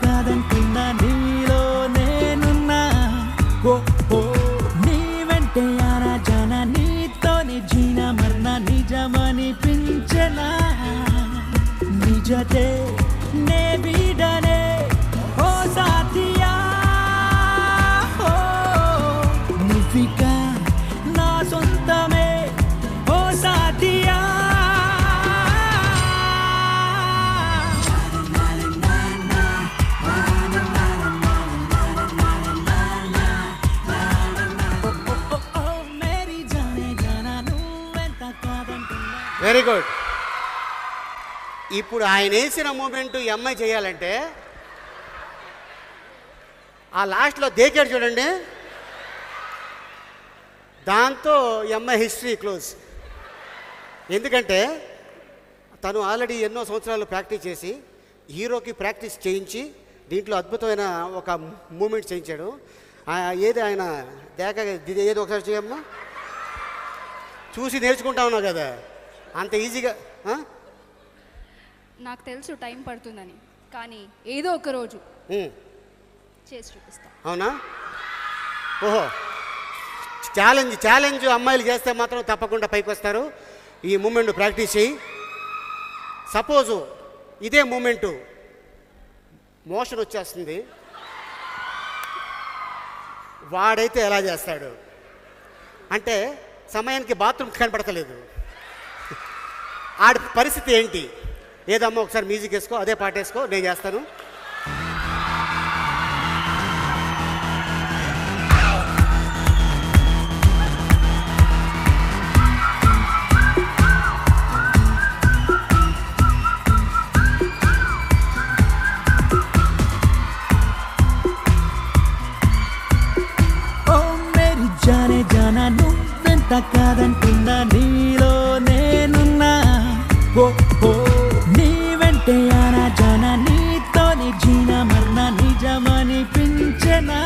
కాదంటున్నా నీలో నేనున్నా ఓ ఓ నీ వెంటే ఆనా జానా నీతోనే జీనా మరనా నిజమనిపించనా నిజతే నే బిడనే ఓ సాథియా ఓ నువ్వికా నా సొంతమే ఓ సాథియా వెరీ గుడ్. ఇప్పుడు ఆయన వేసిన మూమెంట్ ఈ అమ్మాయి చేయాలంటే ఆ లాస్ట్లో దేకాడు చూడండి, దాంతో ఈ అమ్మాయి హిస్టరీ క్లోజ్. ఎందుకంటే తను ఆల్రెడీ ఎన్నో సంవత్సరాలు ప్రాక్టీస్ చేసి హీరోకి ప్రాక్టీస్ చేయించి దీంట్లో అద్భుతమైన ఒక మూమెంట్ చేయించాడు. ఏది ఆయన దేక ఏదో ఒకసారి చేయమ్మా, చూసి నేర్చుకుంటా ఉన్నావు కదా అంత ఈజీగా. నాకు తెలుసు టైం పడుతుందని, కానీ ఏదో ఒక రోజు చేసి చూపిస్తా. అవునా? ఓహో, ఛాలెంజ్ అమ్మాయిలు చేస్తే మాత్రం తప్పకుండా పైకి వస్తారు. ఈ మూమెంట్ ప్రాక్టీస్ చేయి. సపోజు ఇదే మూమెంటు మోషన్ వచ్చేస్తుంది, వాడైతే ఎలా చేస్తాడు అంటే సమయానికి బాత్రూమ్ కనపడతలేదు, ఆడి పరిస్థితి ఏంటి? ఏదమ్మా ఒకసారి మ్యూజిక్ వేసుకో, అదే పాట వేసుకో, నేను చేస్తాను. ఓ మేరీ జానే జానా నువ్వెంత కాదంటున్నా నీలో నేనున్నా ఓ ఓ నీ వెంటే ఆనా జానా నీతోనే జీనా మరనా నిజమనిపించనా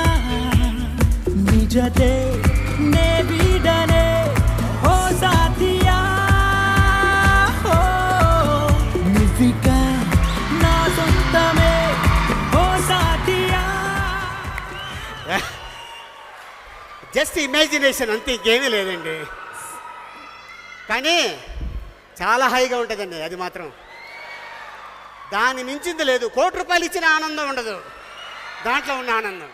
నిజతే నే బిడనే ఓ సాథియా ఓ నువ్వికా నా సొంతమే ఓ సాథియా. జస్ట్ ఇమాజినేషన్ అంతే, ఇంకేమీ లేదండి. కానీ చాలా హైగా ఉంటుందండి అది మాత్రం, దాన్ని మించింది లేదు. ₹1 ఇచ్చిన ఆనందం ఉండదు దాంట్లో ఉన్న ఆనందం.